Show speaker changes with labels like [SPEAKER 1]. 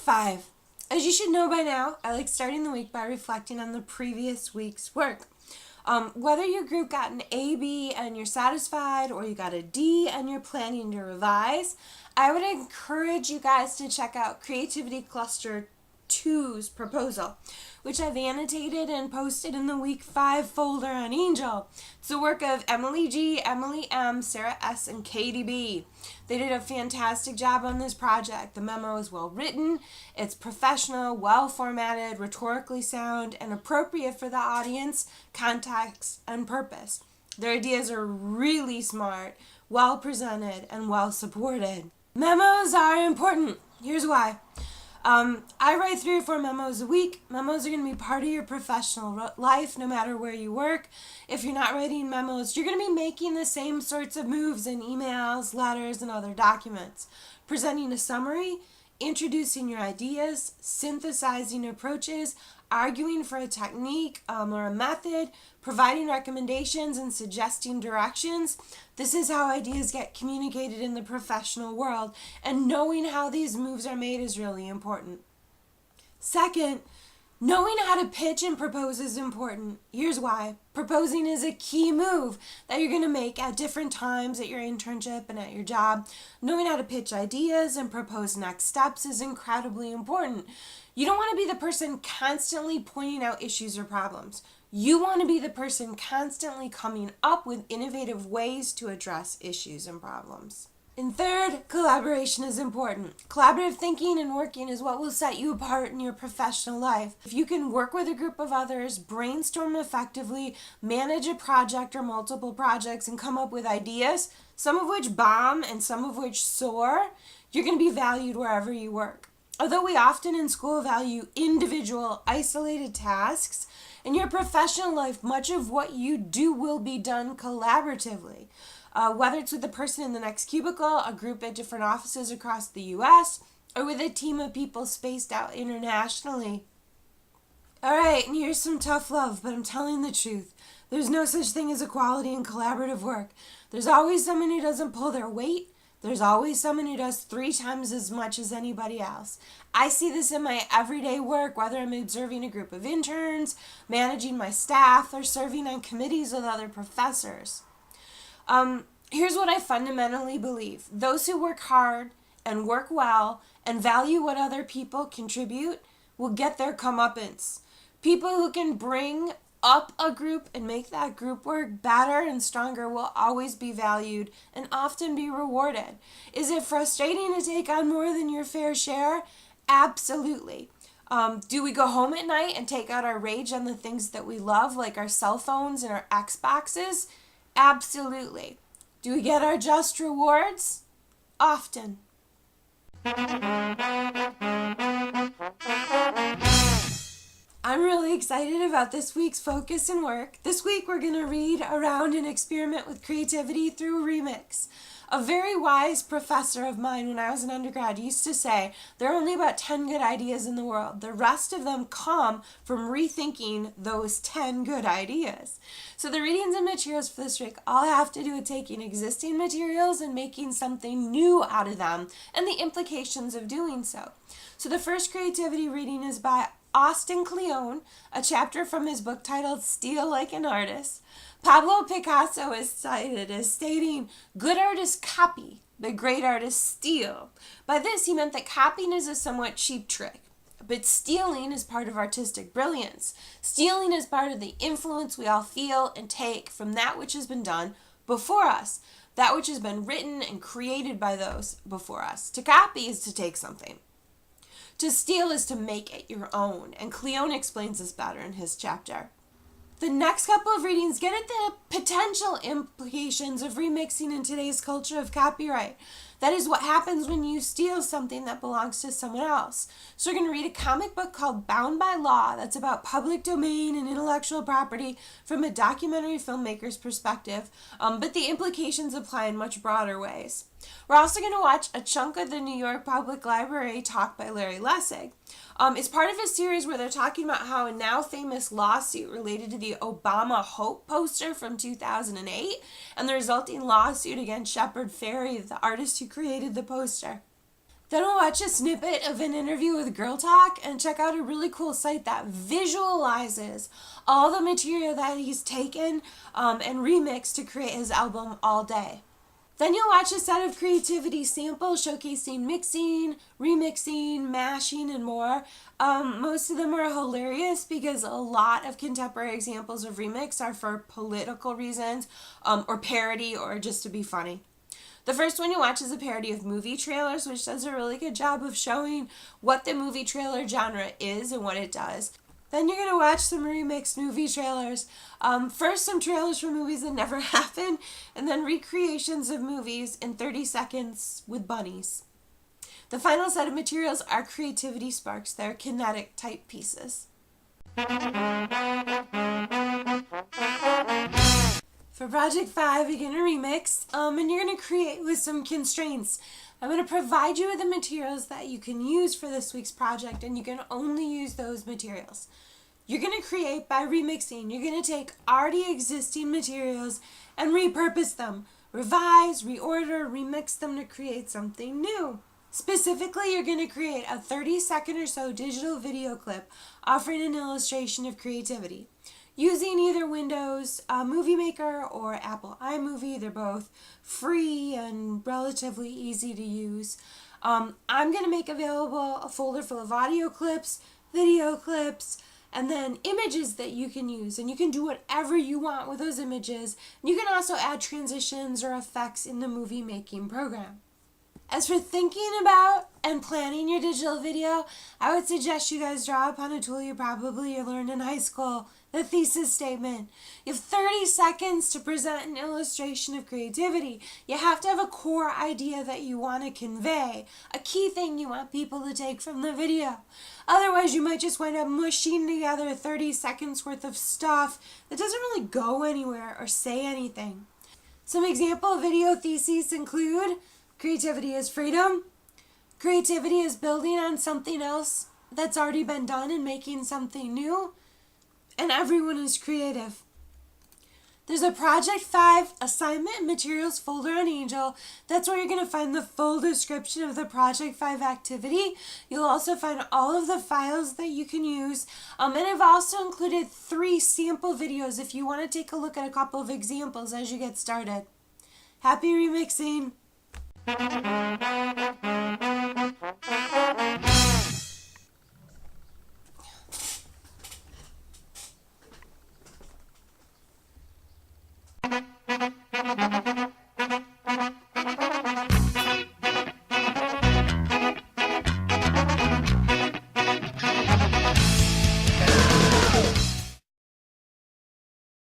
[SPEAKER 1] 5. As you should know by now, I like starting the week by reflecting on the previous week's work. Whether your group got an A, B, and you're satisfied, or you got a D and you're planning to revise, I would encourage you guys to check out Creativity Cluster 2's proposal, which I've annotated and posted in the Week 5 folder on Angel. It's the work of Emily G., Emily M., Sarah S., and Katie B. They did a fantastic job on this project. The memo is well written, it's professional, well formatted, rhetorically sound, and appropriate for the audience, context, and purpose. Their ideas are really smart, well presented, and well supported. Memos are important. Here's why. I write 3 or 4 memos a week. Memos are going to be part of your professional life no matter where you work. If you're not writing memos, you're going to be making the same sorts of moves in emails, letters, and other documents. Presenting a summary, introducing your ideas, synthesizing approaches, arguing for a technique or a method, providing recommendations and suggesting directions. This is how ideas get communicated in the professional world, and knowing how these moves are made is really important. Second, knowing how to pitch and propose is important. Here's why. Proposing is a key move that you're going to make at different times at your internship and at your job. Knowing how to pitch ideas and propose next steps is incredibly important. You don't want to be the person constantly pointing out issues or problems. You want to be the person constantly coming up with innovative ways to address issues and problems. And third, collaboration is important. Collaborative thinking and working is what will set you apart in your professional life. If you can work with a group of others, brainstorm effectively, manage a project or multiple projects, and come up with ideas, some of which bomb and some of which soar, you're going to be valued wherever you work. Although we often in school value individual, isolated tasks, in your professional life, much of what you do will be done collaboratively. Whether it's with the person in the next cubicle, a group at different offices across the U.S., or with a team of people spaced out internationally. Alright, and here's some tough love, but I'm telling the truth. There's no such thing as equality in collaborative work. There's always someone who doesn't pull their weight. There's always someone who does 3 times as much as anybody else. I see this in my everyday work, whether I'm observing a group of interns, managing my staff, or serving on committees with other professors. Here's what I fundamentally believe. Those who work hard and work well and value what other people contribute will get their comeuppance. People who can bring up a group and make that group work better and stronger will always be valued and often be rewarded. Is it frustrating to take on more than your fair share? Absolutely. Do we go home at night and take out our rage on the things that we love, like our cell phones and our Xboxes? Absolutely. Do we get our just rewards? Often. I'm really excited about this week's focus and work. This week we're going to read around and experiment with creativity through remix. A very wise professor of mine when I was an undergrad used to say, there are only about 10 good ideas in the world. The rest of them come from rethinking those 10 good ideas. So the readings and materials for this week all have to do with taking existing materials and making something new out of them and the implications of doing so. So the first creativity reading is by Austin Kleon, a chapter from his book titled Steal Like an Artist. Pablo Picasso is cited as stating, good artists copy, but great artists steal. By this, he meant that copying is a somewhat cheap trick, but stealing is part of artistic brilliance. Stealing is part of the influence we all feel and take from that which has been done before us, that which has been written and created by those before us. To copy is to take something. To steal is to make it your own, and Kleon explains this better in his chapter. The next couple of readings get at the potential implications of remixing in today's culture of copyright. That is what happens when you steal something that belongs to someone else. So we're going to read a comic book called Bound by Law that's about public domain and intellectual property from a documentary filmmaker's perspective, but the implications apply in much broader ways. We're also going to watch a chunk of the New York Public Library talk by Larry Lessig. It's part of a series where they're talking about how a now famous lawsuit related to the Obama Hope poster from 2008 and the resulting lawsuit against Shepard Fairey, the artist who created the poster. Then we'll watch a snippet of an interview with Girl Talk and check out a really cool site that visualizes all the material that he's taken and remixed to create his album All Day. Then you'll watch a set of creativity samples showcasing mixing, remixing, mashing, and more. Most of them are hilarious because a lot of contemporary examples of remix are for political reasons or parody or just to be funny. The first one you watch is a parody of movie trailers, which does a really good job of showing what the movie trailer genre is and what it does. Then you're going to watch some remixed movie trailers. First, some trailers for movies that never happened, and then recreations of movies in 30 seconds with bunnies. The final set of materials are creativity sparks. They're kinetic type pieces. For Project 5, you're going to remix, and you're going to create with some constraints. I'm going to provide you with the materials that you can use for this week's project, and you can only use those materials. You're going to create by remixing. You're going to take already existing materials and repurpose them. Revise, reorder, remix them to create something new. Specifically, you're going to create a 30-second or so digital video clip offering an illustration of creativity. Using either Windows Movie Maker or Apple iMovie, they're both free and relatively easy to use. I'm going to make available a folder full of audio clips, video clips, and then images that you can use. And you can do whatever you want with those images. You can also add transitions or effects in the movie making program. As for thinking about and planning your digital video, I would suggest you guys draw upon a tool you probably learned in high school, the thesis statement. You have 30 seconds to present an illustration of creativity. You have to have a core idea that you want to convey, a key thing you want people to take from the video. Otherwise, you might just wind up mushing together 30 seconds worth of stuff that doesn't really go anywhere or say anything. Some example video theses include: creativity is freedom. Creativity is building on something else that's already been done and making something new. And everyone is creative. There's a Project 5 assignment and materials folder on Angel. That's where you're going to find the full description of the Project 5 activity. You'll also find all of the files that you can use. And I've also included 3 sample videos if you want to take a look at a couple of examples as you get started. Happy remixing!